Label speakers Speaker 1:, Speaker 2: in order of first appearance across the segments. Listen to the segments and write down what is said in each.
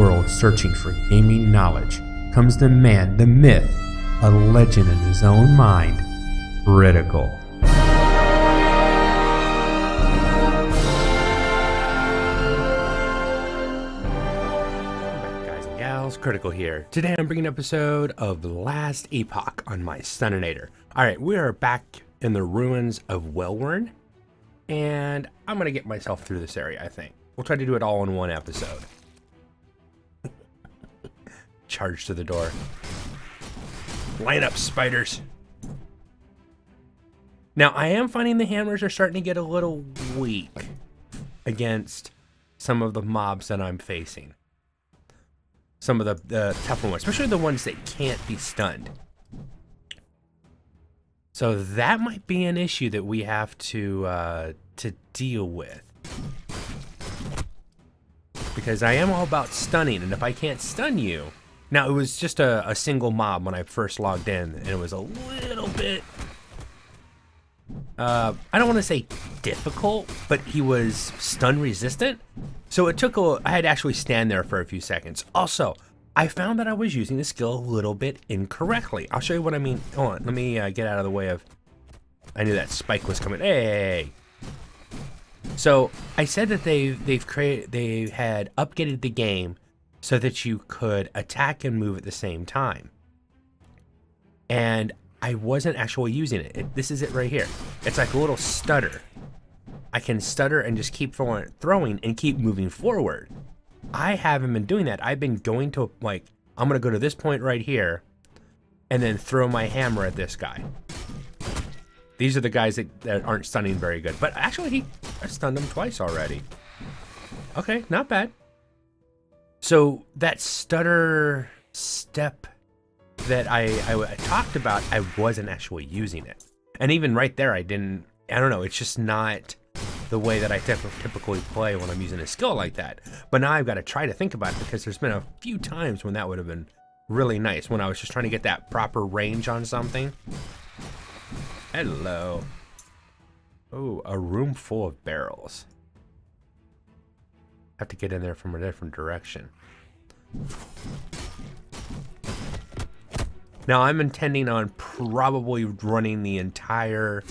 Speaker 1: world searching for gaming knowledge comes the man, the myth, a legend in his own mind, Critical. Guys and gals, Critical here. Today I'm bringing an episode of The Last Epoch on my Stuninator. Alright, we are back in the ruins of Wellwern, and I'm going to get myself through this area, I think. We'll try to do it all in one episode. Charge to the door. Line up, spiders. Now, I am finding the hammers are starting to get a little weak against some of the mobs that I'm facing. Some of the tougher ones, especially the ones that can't be stunned. So that might be an issue that we have to deal with. Because I am all about stunning, and if I can't stun you... Now, it was just a single mob when I first logged in, and it was a little bit... I don't want to say difficult, but he was stun resistant. So it took I had to actually stand there for a few seconds. Also, I found that I was using the skill a little bit incorrectly. I'll show you what I mean. Hold on, let me get out of the way of... I knew that spike was coming. Hey! So, I said that they had updated the game so that you could attack and move at the same time. And I wasn't actually using it. This is it right here. It's like a little stutter. I can stutter and just keep throwing and keep moving forward. I haven't been doing that. I've been going to, like, I'm going to go to this point right here and then throw my hammer at this guy. These are the guys that aren't stunning very good. But actually, I stunned him twice already. Okay, not bad. So that stutter step that I talked about, I wasn't actually using it. And even right there, I don't know, it's just not the way that I typically play when I'm using a skill like that. But now I've got to try to think about it, because there's been a few times when that would have been really nice, when I was just trying to get that proper range on something. Hello. Oh, a room full of barrels. Have to get in there from a different direction. Now, I'm intending on probably running the entire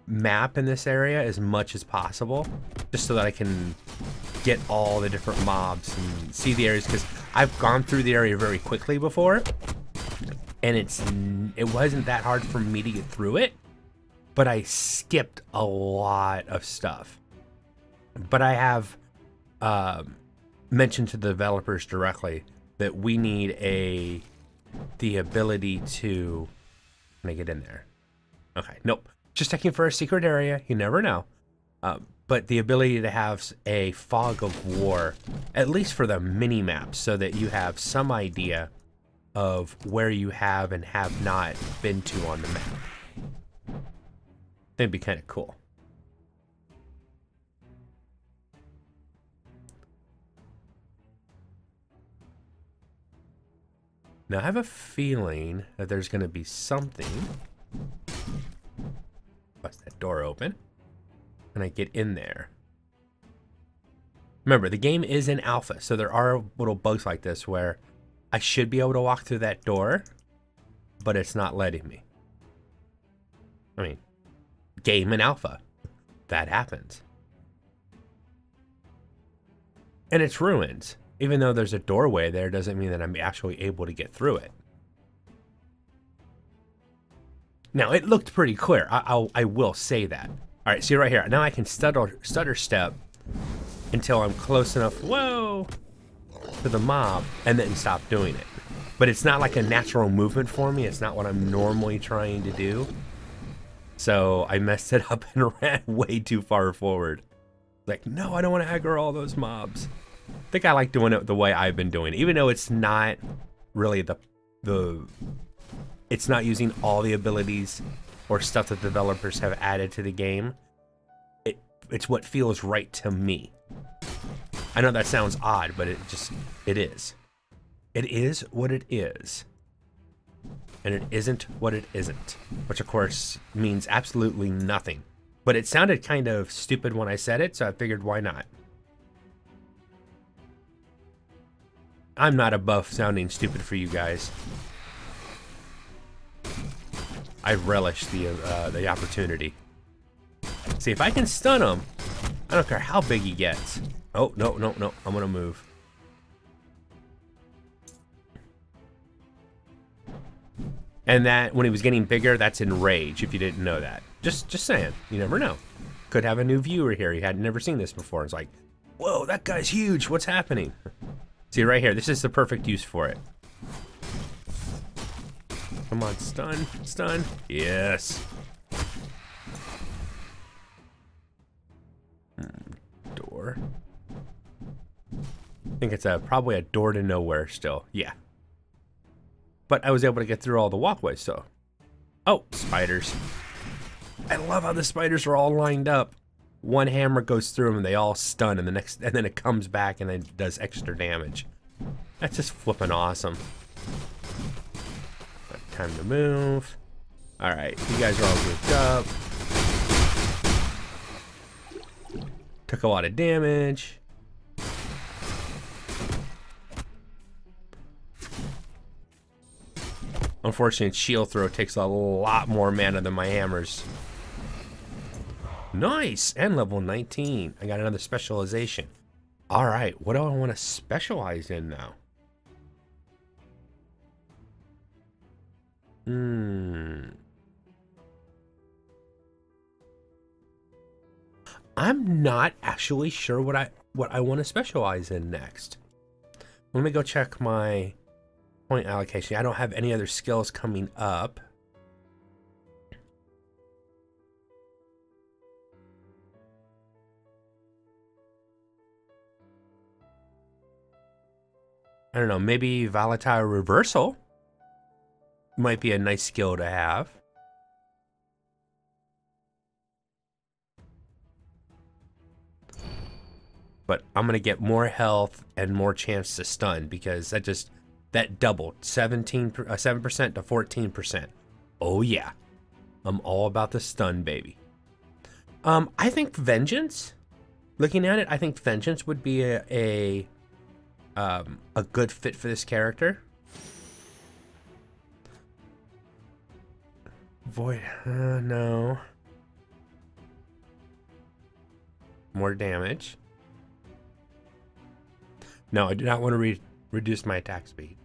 Speaker 1: map in this area as much as possible, just so that I can get all the different mobs and see the areas, because I've gone through the area very quickly before, and it wasn't that hard for me to get through it, but I skipped a lot of stuff. But I have mentioned to the developers directly that we need the ability to... Can I get in there? Okay, nope. Just checking for a secret area. You never know. But the ability to have a fog of war, at least for the mini maps, so that you have some idea of where you have and have not been to on the map. That'd be kind of cool. Now, I have a feeling that there's going to be something. Bust that door open. Can I get in there? Remember, the game is in alpha, so there are little bugs like this where I should be able to walk through that door, but it's not letting me. I mean, game in alpha. That happens. And it's ruins. Even though there's a doorway there, doesn't mean that I'm actually able to get through it. Now, it looked pretty clear. I will say that. All right, see right here. Now I can stutter step until I'm close enough, whoa, to the mob, and then stop doing it. But it's not like a natural movement for me. It's not what I'm normally trying to do. So I messed it up and ran way too far forward. Like, no, I don't want to aggro all those mobs. I think I like doing it the way I've been doing it, even though it's not really it's not using all the abilities or stuff that developers have added to the game. It's what feels right to me. I know that sounds odd, but it is. It is what it is. And it isn't what it isn't, which of course means absolutely nothing. But it sounded kind of stupid when I said it, so I figured why not. I'm not above sounding stupid for you guys. I relish the opportunity. See, if I can stun him, I don't care how big he gets. Oh, no, no, no. I'm gonna move. And that, when he was getting bigger, that's in rage, if you didn't know that. Just saying. You never know. Could have a new viewer here. He had never seen this before. It's like, whoa, that guy's huge. What's happening? See, right here. This is the perfect use for it. Come on, stun, stun. Yes. Door. I think it's probably a door to nowhere still. Yeah. But I was able to get through all the walkways, so. Oh, spiders. I love how the spiders are all lined up. One hammer goes through them and they all stun, and then it comes back and then does extra damage. That's just flipping awesome. Time to move. Alright, you guys are all grouped up. Took a lot of damage. Unfortunately, shield throw takes a lot more mana than my hammers. Nice! And level 19. I got another specialization. Alright, what do I want to specialize in now? I'm not actually sure what I want to specialize in next. Let me go check my point allocation. I don't have any other skills coming up. I don't know, maybe volatile reversal might be a nice skill to have. But I'm gonna get more health and more chance to stun, because that doubled 7% to 14%. Oh yeah, I'm all about the stun, baby. I think Vengeance. Looking at it, I think Vengeance would be a good fit for this character. Void, no. More damage. No, I do not want to reduce my attack speed.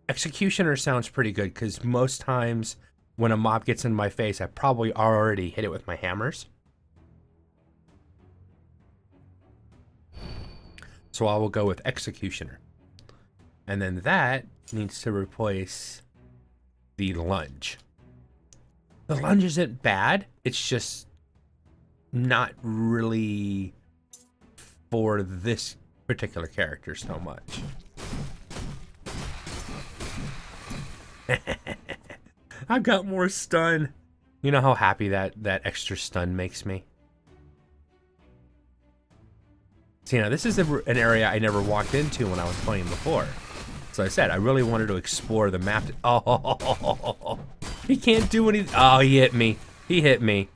Speaker 1: Executioner sounds pretty good, because most times when a mob gets in my face, I probably already hit it with my hammers. So I will go with Executioner. And then that needs to replace the lunge. The lunge isn't bad, it's just not really for this particular character so much. I got more stun. You know how happy that extra stun makes me? See, now this is an area I never walked into when I was playing before. So I said, I really wanted to explore the map. Oh, he can't do anything. Oh, he hit me. He hit me.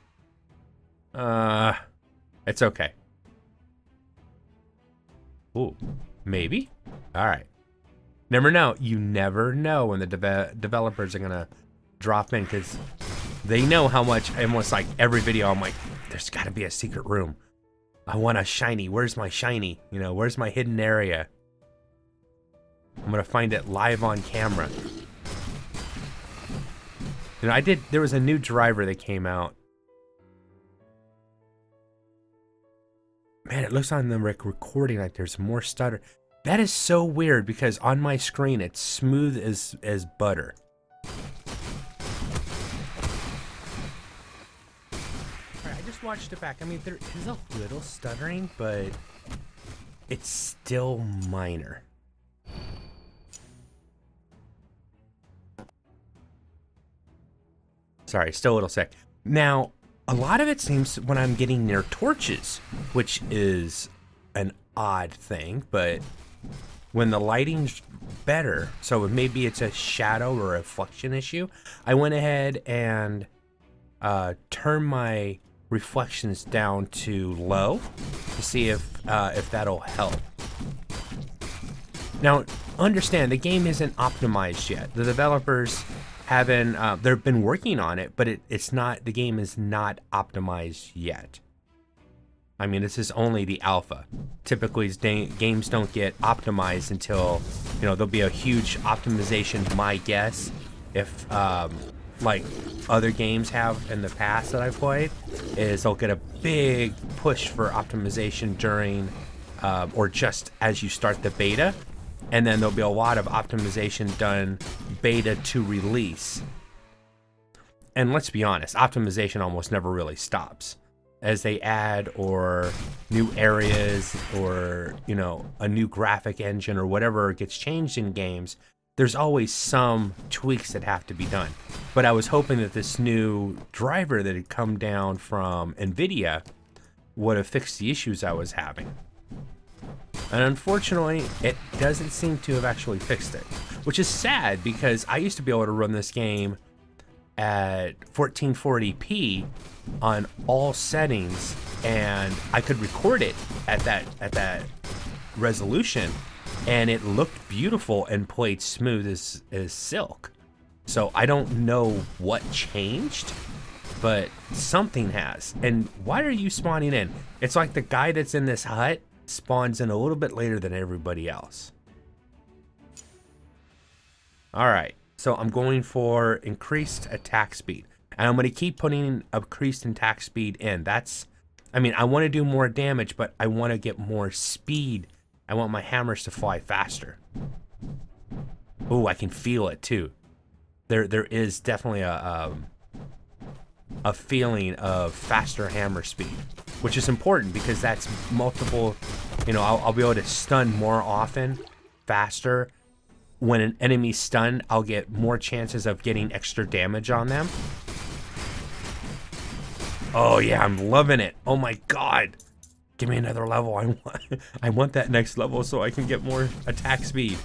Speaker 1: It's okay. Ooh, maybe? All right. Never know. You never know when the developers are going to drop in, because they know how much, almost like every video, I'm like, there's got to be a secret room. I want a shiny. Where's my shiny? You know, where's my hidden area? I'm gonna find it live on camera. You know, there was a new driver that came out. Man, it looks on the recording like there's more stutter. That is so weird, because on my screen it's smooth as butter. Alright, I just watched it back. I mean, there is a little stuttering, but it's still minor. Sorry, still a little sick. Now, a lot of it seems when I'm getting near torches, which is an odd thing, but when the lighting's better, so maybe it's a shadow or a reflection issue, I went ahead and turn my reflections down to low to see if that'll help. Now, understand the game isn't optimized yet. The developers haven't. They've been working on it, but it's not. The game is not optimized yet. I mean, this is only the alpha. Typically, games don't get optimized until, you know, there'll be a huge optimization. My guess, if like other games have in the past that I've played, is they'll get a big push for optimization during or just as you start the beta, and then there'll be a lot of optimization done beta to release. And let's be honest, optimization almost never really stops. As they add or new areas or, you know, a new graphic engine or whatever gets changed in games, there's always some tweaks that have to be done. But I was hoping that this new driver that had come down from NVIDIA would have fixed the issues I was having. And unfortunately, it doesn't seem to have actually fixed it, which is sad because I used to be able to run this game at 1440p on all settings, and I could record it at that resolution, and it looked beautiful and played smooth as silk. So I don't know what changed, but something has. And why are you spawning in? It's like the guy that's in this hut spawns in a little bit later than everybody else. All right. So I'm going for increased attack speed. And I'm going to keep putting increased attack speed in. That's, I mean, I want to do more damage, but I want to get more speed. I want my hammers to fly faster. Oh, I can feel it too. There is definitely a feeling of faster hammer speed, which is important because that's multiple, you know, I'll be able to stun more often, faster. When an enemy's stunned, I'll get more chances of getting extra damage on them. Oh yeah, I'm loving it. Oh my god. Give me another level. I want that next level so I can get more attack speed.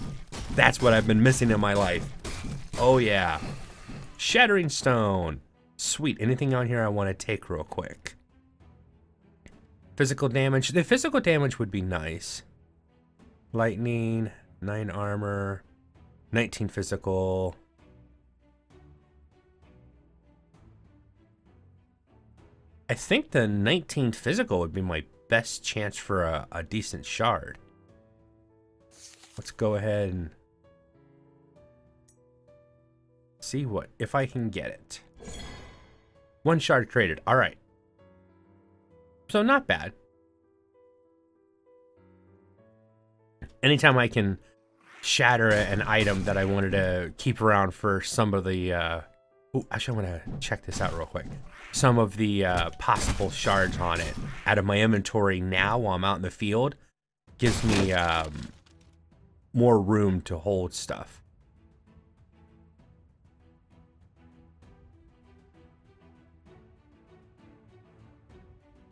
Speaker 1: That's what I've been missing in my life. Oh yeah. Shattering Stone. Sweet. Anything on here I want to take real quick? Physical damage. The physical damage would be nice. Lightning, 9 armor. 19 physical. I think the 19 physical would be my best chance for a decent shard. Let's go ahead and see what if I can get it. 1 shard created. All right. So not bad. Anytime I can shatter an item that I wanted to keep around for some of the oh, actually I want to check this out real quick. Some of the possible shards on it out of my inventory now while I'm out in the field gives me more room to hold stuff.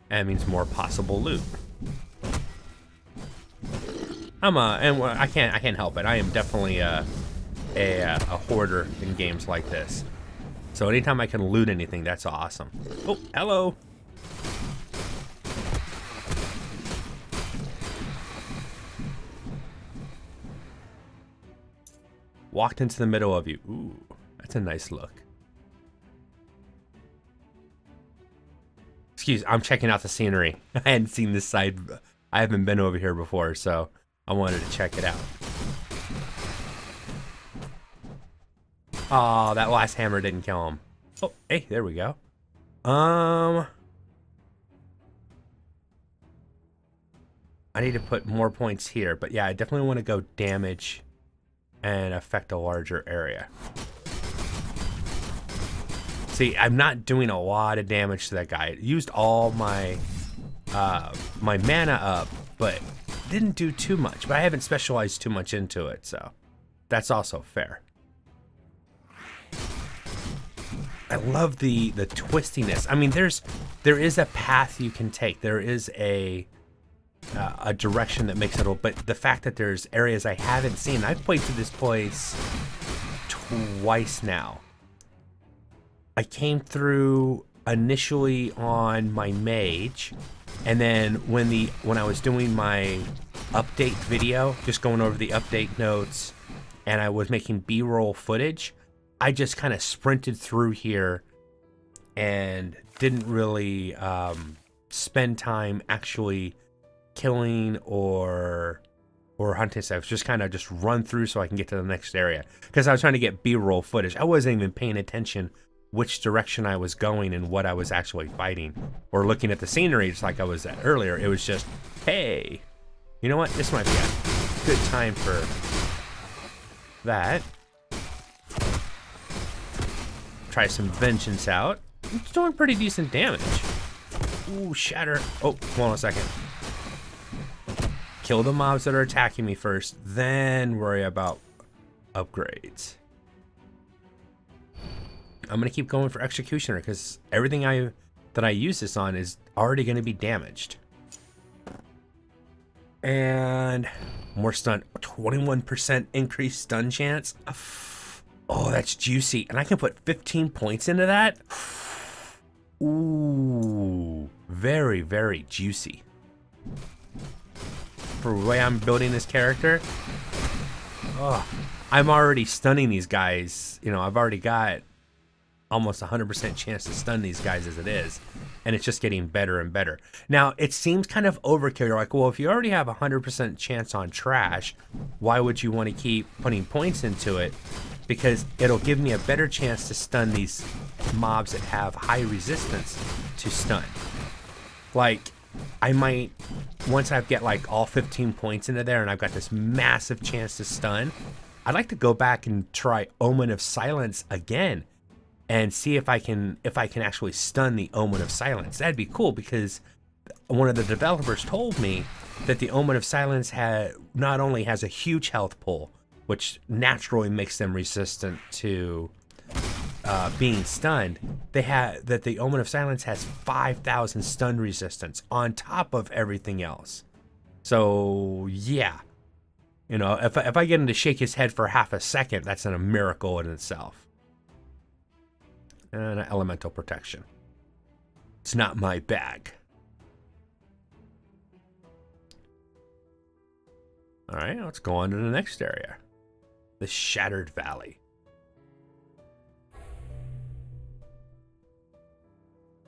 Speaker 1: And it means more possible loot. And I can't help it. I am definitely a hoarder in games like this. So anytime I can loot anything, that's awesome. Oh, hello. Walked into the middle of you. Ooh, that's a nice look. Excuse, I'm checking out the scenery. I hadn't seen this side. I haven't been over here before, so I wanted to check it out. Oh, that last hammer didn't kill him. Oh, hey, there we go. I need to put more points here, but yeah, I definitely want to go damage and affect a larger area. See, I'm not doing a lot of damage to that guy. It used all my my mana up, but didn't do too much. But I haven't specialized too much into it, so that's also fair. I love the twistiness. I mean, there is a path you can take. There is a direction that makes it all, but the fact that there's areas I haven't seen. I've played through this place twice now. I came through initially on my Mage, and then when I was doing my update video, just going over the update notes, and I was making B-roll footage, I just kind of sprinted through here and didn't really spend time actually killing or hunting stuff. Just kind of just run through so I can get to the next area, because I was trying to get B-roll footage. I wasn't even paying attention which direction I was going and what I was actually fighting, or looking at the scenery just like I was at earlier. It was just, hey, you know what, this might be a good time for that. Try some vengeance out. It's doing pretty decent damage. Ooh, shatter. Oh, hold on a second. Kill the mobs that are attacking me first, then worry about upgrades. I'm gonna keep going for Executioner because everything that I use this on is already gonna be damaged. And more stun. 21% increased stun chance. Oh, that's juicy. And I can put 15 points into that. Ooh, very, very juicy. For the way I'm building this character, oh, I'm already stunning these guys. You know, I've already got almost 100% chance to stun these guys as it is, and it's just getting better and better. Now, it seems kind of overkill. You're like, well, if you already have 100% chance on trash, why would you want to keep putting points into it? Because it'll give me a better chance to stun these mobs that have high resistance to stun. Like, I might, once I get like all 15 points into there and I've got this massive chance to stun, I'd like to go back and try Omen of Silence again and see if I can actually stun the Omen of Silence. That'd be cool, because one of the developers told me that the Omen of Silence not only has a huge health pull, which naturally makes them resistant to being stunned, that the Omen of Silence has 5,000 stun resistance on top of everything else. So yeah, you know, if I get him to shake his head for half a second, that's a miracle in itself. And an elemental protection. It's not my bag. All right, let's go on to the next area. The Shattered Valley.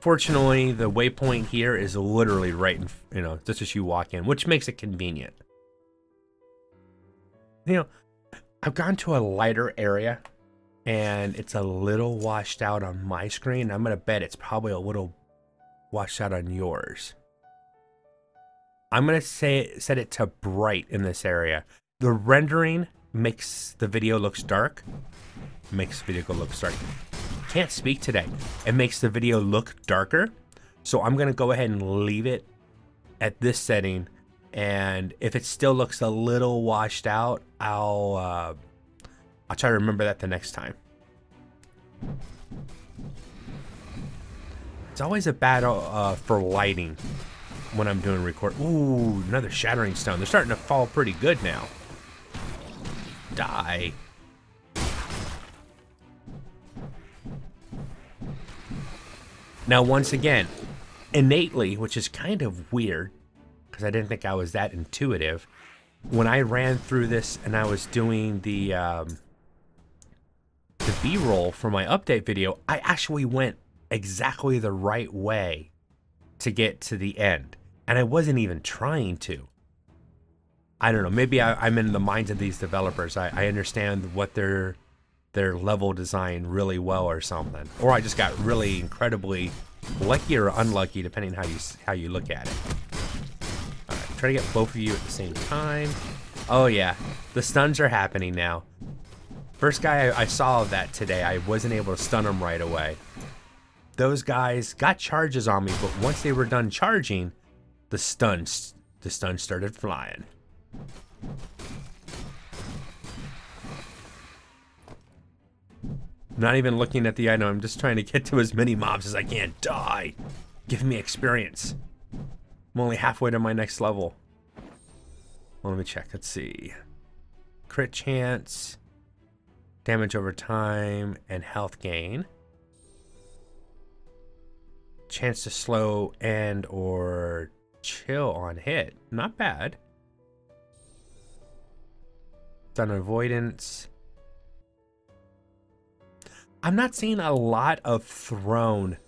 Speaker 1: Fortunately, the waypoint here is literally right in, you know, just as you walk in, which makes it convenient. You know, I've gone to a lighter area and it's a little washed out on my screen. I'm gonna bet it's probably a little washed out on yours. I'm gonna set it to bright in this area. The rendering makes the video looks dark. Makes the video looks dark. Can't speak today. It makes the video look darker. So I'm gonna go ahead and leave it at this setting. And if it still looks a little washed out, I'll try to remember that the next time. It's always a battle for lighting when I'm doing record. Ooh, another Shattering Stone. They're starting to fall pretty good now. Die. Now, once again, innately, which is kind of weird, because I didn't think I was that intuitive, when I ran through this and I was doing the B-roll for my update video, I actually went exactly the right way to get to the end. And I wasn't even trying to. I don't know, maybe I'm in the minds of these developers. I understand what their level design really well or something. Or I just got really incredibly lucky or unlucky, depending how you look at it. Alright, try to get both of you at the same time. Oh yeah, the stuns are happening now. First guy I saw of that today, I wasn't able to stun him right away. Those guys got charges on me, but once they were done charging, the stuns started flying. Not even looking at the item, I'm just trying to get to as many mobs as I can. Die! Give me experience. I'm only halfway to my next level. Well, let me check, let's see. Crit chance, damage over time, and health gain. Chance to slow and or chill on hit. Not bad. Stun avoidance. I'm not seeing a lot of thrown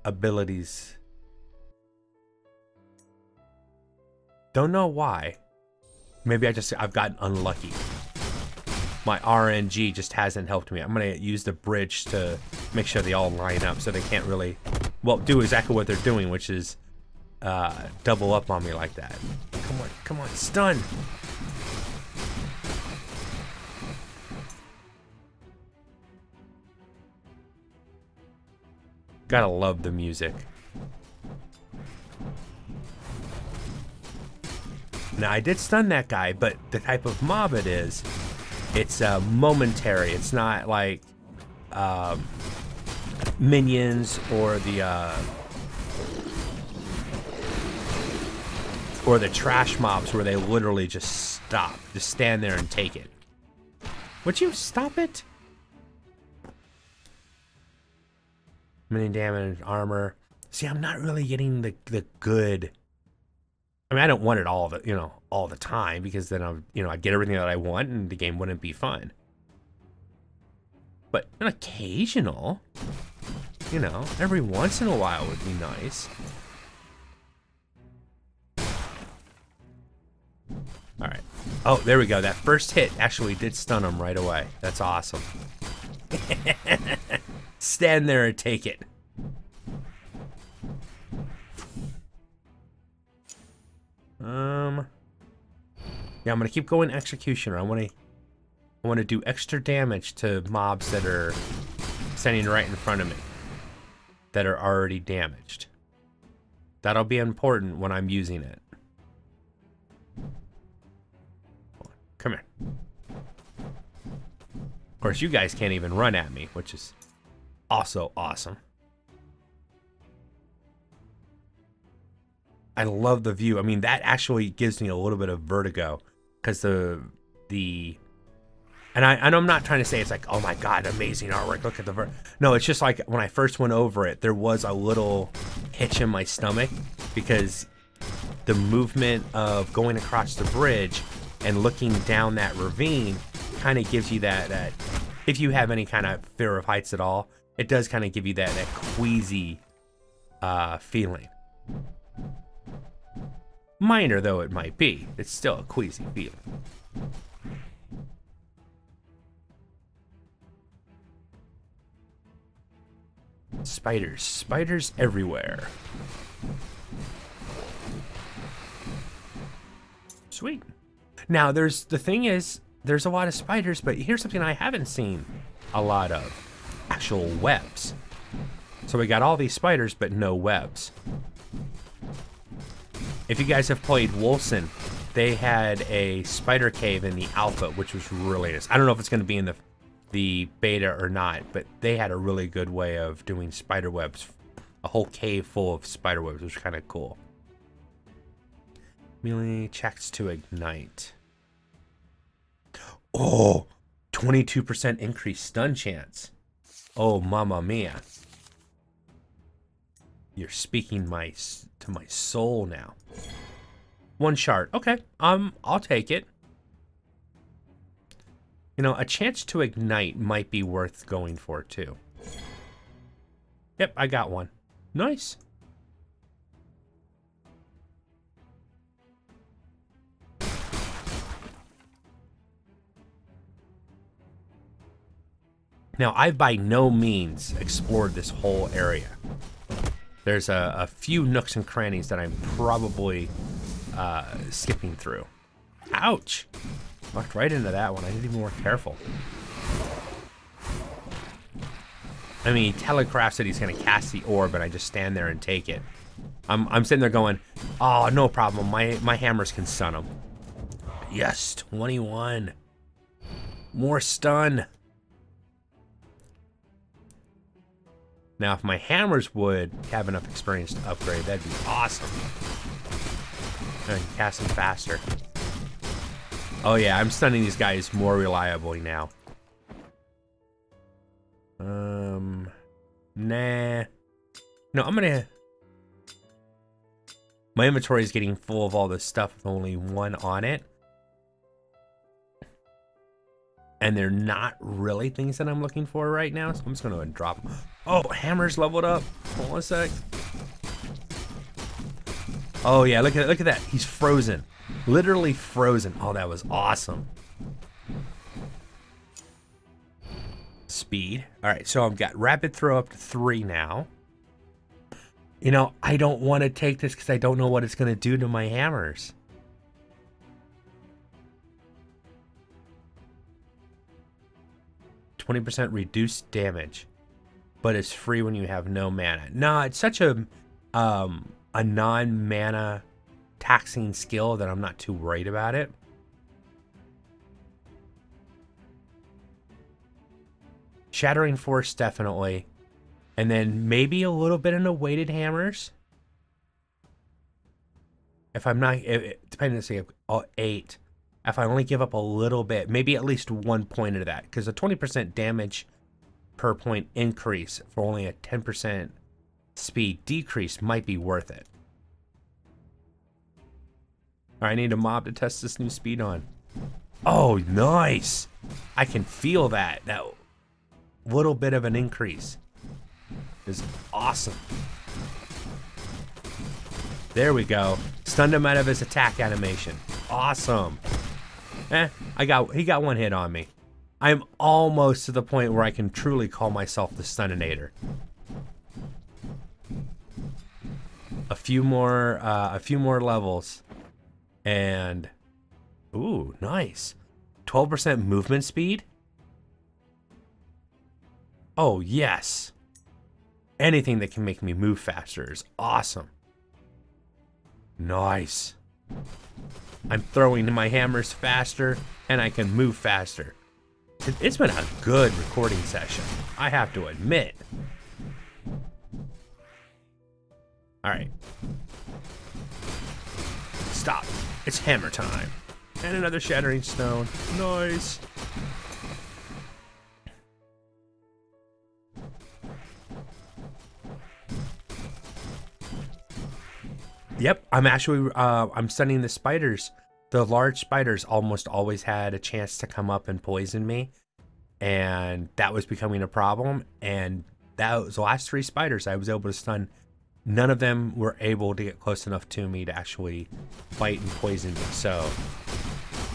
Speaker 1: abilities. Don't know why. Maybe I've gotten unlucky. My RNG just hasn't helped me. I'm gonna use the bridge to make sure they all line up so they can't really, well, do exactly what they're doing, which is double up on me like that. Come on, stun. Gotta love the music. Now, I did stun that guy, but the type of mob it is, it's momentary. It's not like minions or the trash mobs where they literally just stop. Just stand there and take it. Would you stop it? Mini damage, armor. See, I'm not really getting the good. I mean, I don't want it all the, all the time, because then I get everything that I want and the game wouldn't be fun. But an occasional, every once in a while would be nice. All right. Oh, there we go. That first hit actually did stun him right away. That's awesome. Stand there and take it. Yeah, I'm gonna keep going Executioner. I want to do extra damage to mobs that are standing right in front of me, that are already damaged. That'll be important when I'm using it. Come here. Of course, you guys can't even run at me, which is also awesome. I love the view. I mean, that actually gives me a little bit of vertigo, because and I'm not trying to say it's like, oh my god, amazing artwork, look at the no, it's just like when I first went over it, there was a little hitch in my stomach, because the movement of going across the bridge and looking down that ravine kind of gives you that if you have any kind of fear of heights at all, it does kind of give you that queasy feeling. Minor though it might be, it's still a queasy feeling. Spiders everywhere. Sweet. Now the thing is, there's a lot of spiders, but here's something I haven't seen a lot of. Actual webs. So we got all these spiders, but no webs. If you guys have played Wolfson, they had a spider cave in the alpha, which was really nice. I don't know if it's going to be in the beta or not, but they had a really good way of doing spider webs. A whole cave full of spider webs, which was kind of cool. Melee checks to ignite. Oh, 22% increased stun chance. Oh, mamma mia. You're speaking to my soul now. 1 shard. Okay, I'll take it. A chance to ignite might be worth going for too. Yep, I got one. Nice. Now, I've by no means explored this whole area. There's a few nooks and crannies that I'm probably skipping through. Ouch! Walked right into that one. I need to be more careful. I mean, he telegraphs that he's going to cast the orb, and I just stand there and take it. I'm sitting there going, oh, no problem. My hammers can stun him. Yes, 21. More stun. Now, if my hammers would have enough experience to upgrade, that'd be awesome. I can cast them faster. Oh yeah, I'm stunning these guys more reliably now. Nah. No, I'm gonna... My inventory is getting full of all this stuff with only one on it. And they're not really things that I'm looking for right now, so I'm just gonna drop them. Oh, hammer's leveled up. Hold on a sec. Oh yeah, look at that. He's frozen. Literally frozen. Oh, that was awesome. Speed. All right, so I've got rapid throw up to 3 now. You know, I don't want to take this because I don't know what it's going to do to my hammers. %, reduced damage, but it's free when you have no mana. No, it's such a non-mana taxing skill that I'm not too worried about it. Shattering Force, definitely. And then maybe a little bit in the weighted hammers. If I'm not, depending on, say, 8. If I only give up a little bit, maybe at least 1 point of that. Because a 20% damage per point increase for only a 10% speed decrease might be worth it. All right, I need a mob to test this new speed on. Oh, nice. I can feel that. That little bit of an increase is awesome. There we go. Stunned him out of his attack animation. Awesome. He got 1 hit on me. I'm almost to the point where I can truly call myself the Stuninator. A few more levels, and ooh, nice. 12% movement speed. Oh yes. Anything that can make me move faster is awesome. Nice. I'm throwing my hammers faster, and I can move faster. It's been a good recording session, I have to admit. All right. Stop. It's hammer time. And another shattering stone. Nice. Yep, I'm actually, I'm stunning the spiders. The large spiders almost always had a chance to come up and poison me. And that was becoming a problem. And those last 3 spiders I was able to stun. None of them were able to get close enough to me to actually bite and poison me. So,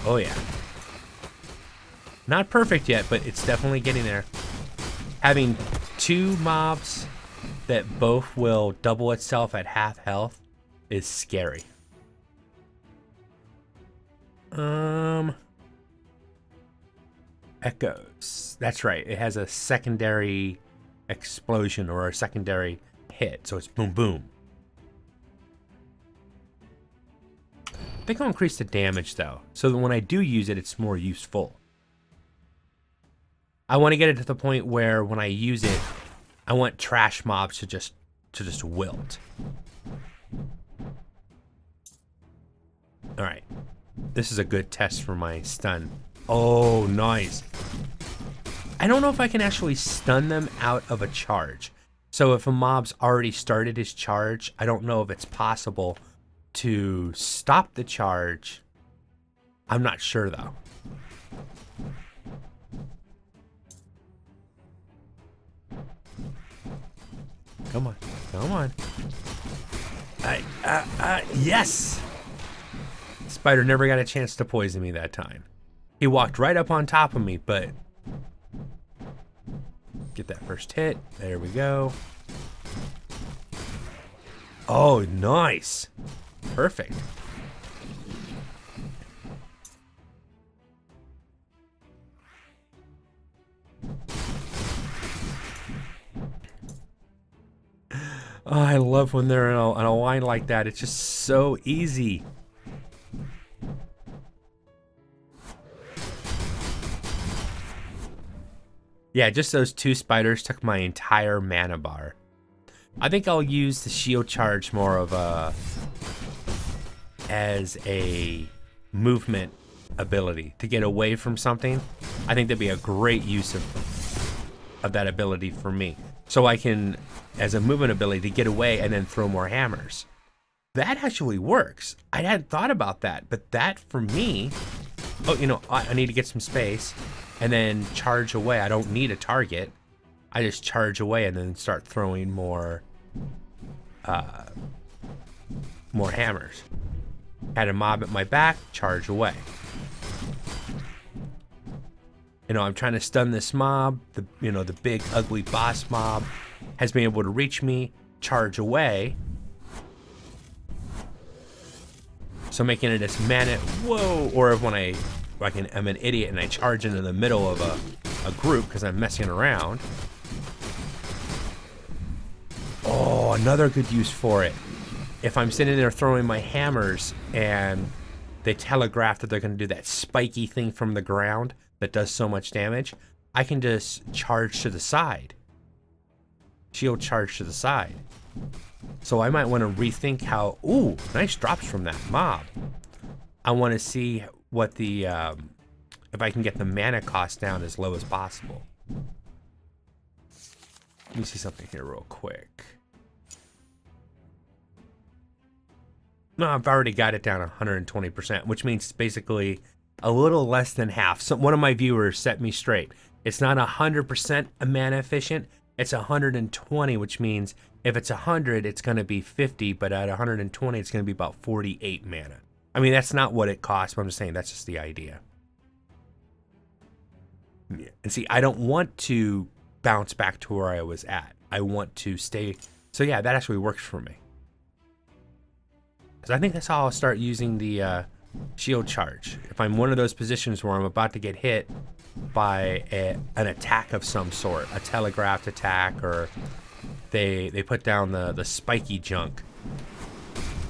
Speaker 1: oh yeah. Not perfect yet, but it's definitely getting there. Having 2 mobs that both will double itself at half health is scary. Echoes. That's right. It has a secondary explosion or a secondary hit, so it's boom boom. I think I'll increase the damage though, so that when I do use it, it's more useful. I want to get it to the point where when I use it, I want trash mobs to just wilt. All right, this is a good test for my stun. Oh, nice. I don't know if I can actually stun them out of a charge. So if a mob's already started his charge, I don't know if it's possible to stop the charge. I'm not sure though. Come on, come on. Yes! Spider never got a chance to poison me that time. He walked right up on top of me, but... Get that first hit. There we go. Oh, nice. Perfect. Oh, I love when they're in a line like that. It's just so easy. Yeah, just those 2 spiders took my entire mana bar. I think I'll use the shield charge more of as a movement ability to get away from something. I think that'd be a great use of that ability for me. So I can, as a movement ability, to get away and then throw more hammers. That actually works. I hadn't thought about that, but that for me, oh, you know, I need to get some space and then charge away. I don't need a target. I just charge away and then start throwing more hammers. Had a mob at my back, charge away. You know, I'm trying to stun this mob. The big ugly boss mob has been able to reach me, charge away. So making it as mana, whoa, or when I'm an idiot and I charge into the middle of a group because I'm messing around. Oh, another good use for it. If I'm sitting there throwing my hammers and they telegraph that they're going to do that spiky thing from the ground that does so much damage, I can just charge to the side. Shield charge to the side. So I might want to rethink how... Ooh, nice drops from that mob. I want to see what the... if I can get the mana cost down as low as possible. Let me see something here real quick. No, I've already got it down 120%, which means basically a little less than half. So one of my viewers set me straight. It's not 100% mana efficient. It's 120, which means if it's 100, it's going to be 50, but at 120, it's going to be about 48 mana. I mean, that's not what it costs, but I'm just saying that's just the idea. Yeah. And see, I don't want to bounce back to where I was at. I want to stay. So yeah, that actually works for me. Because I think that's how I'll start using the shield charge. If I'm one of those positions where I'm about to get hit by an attack of some sort, a telegraphed attack, or they put down the spiky junk.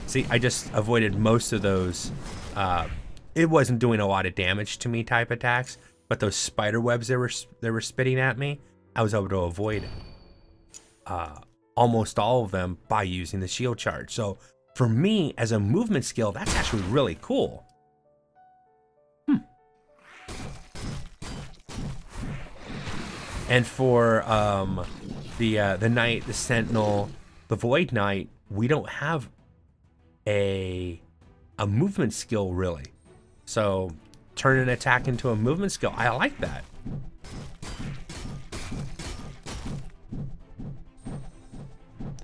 Speaker 1: See, I just avoided most of those. It wasn't doing a lot of damage to me type attacks, but those spider webs they were spitting at me, I was able to avoid almost all of them by using the shield charge. So for me, as a movement skill, that's actually really cool. And for the Knight, the Sentinel, the Void Knight, we don't have a movement skill really. So turn an attack into a movement skill. I like that.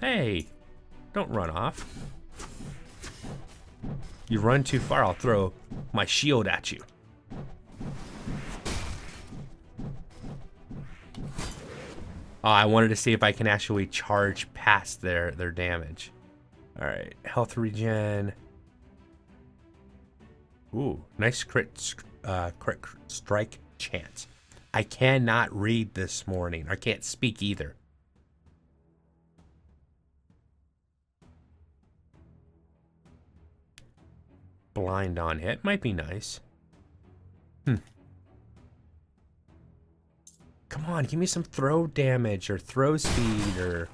Speaker 1: Hey, don't run off. You run too far, I'll throw my shield at you. Oh, I wanted to see if I can actually charge past their damage. All right, health regen. Ooh, nice crit strike chance. I cannot read this morning. I can't speak either. Blind on hit might be nice. Come on, give me some throw damage or throw speed or,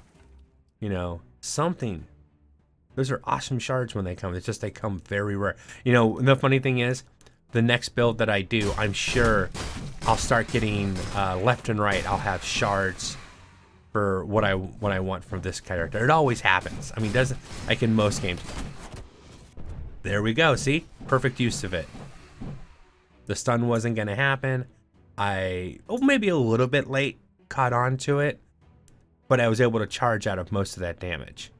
Speaker 1: you know, something. Those are awesome shards when they come. It's just they come very rare. You know, the funny thing is, the next build that I do, I'm sure I'll start getting left and right. I'll have shards for what I want from this character. It always happens. I mean, doesn't like in most games. There we go. See, perfect use of it. The stun wasn't gonna happen. Maybe a little bit late caught on to it, but I was able to charge out of most of that damage.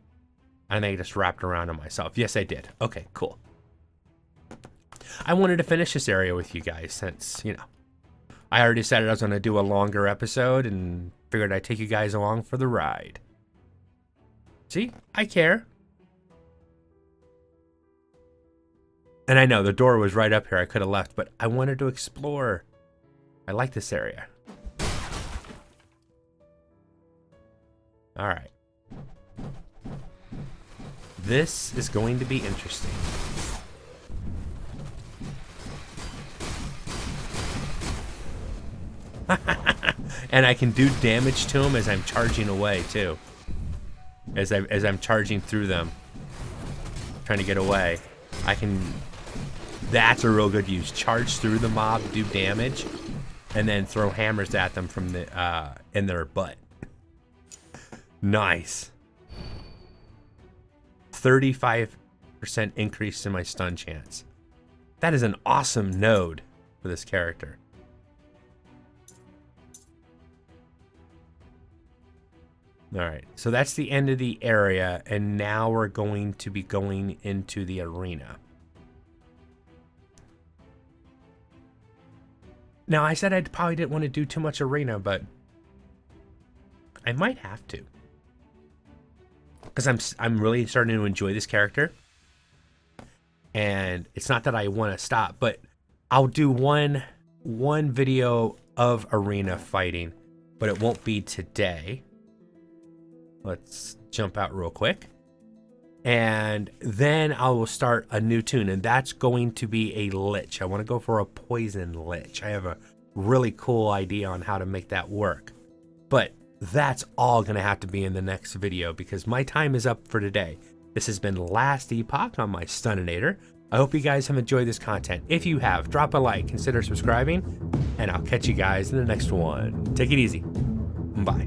Speaker 1: And I just wrapped around on myself. Yes, I did. Okay, cool. I wanted to finish this area with you guys since, you know, I already decided I was going to do a longer episode and figured I'd take you guys along for the ride. See, I care. And I know the door was right up here. I could have left, but I wanted to explore. I like this area. All right. This is going to be interesting. And I can do damage to them as I'm charging away too. As I'm charging through them, trying to get away. I can. That's a real good use. Charge through the mob, do damage, and then throw hammers at them from the in their butt. Nice. 35% increase in my stun chance. That is an awesome node for this character. All right, so that's the end of the area, and now we're going to be going into the arena. Now, I said I probably didn't want to do too much arena, but I might have to. Because I'm really starting to enjoy this character. And it's not that I want to stop, but I'll do one video of arena fighting, but it won't be today. Let's jump out real quick. And then I will start a new tune, and that's going to be a Lich. I want to go for a poison Lich. I have a really cool idea on how to make that work. But that's all going to have to be in the next video because my time is up for today. This has been Last Epoch on my Stuninator. I hope you guys have enjoyed this content. If you have, drop a like, consider subscribing, and I'll catch you guys in the next one. Take it easy. Bye.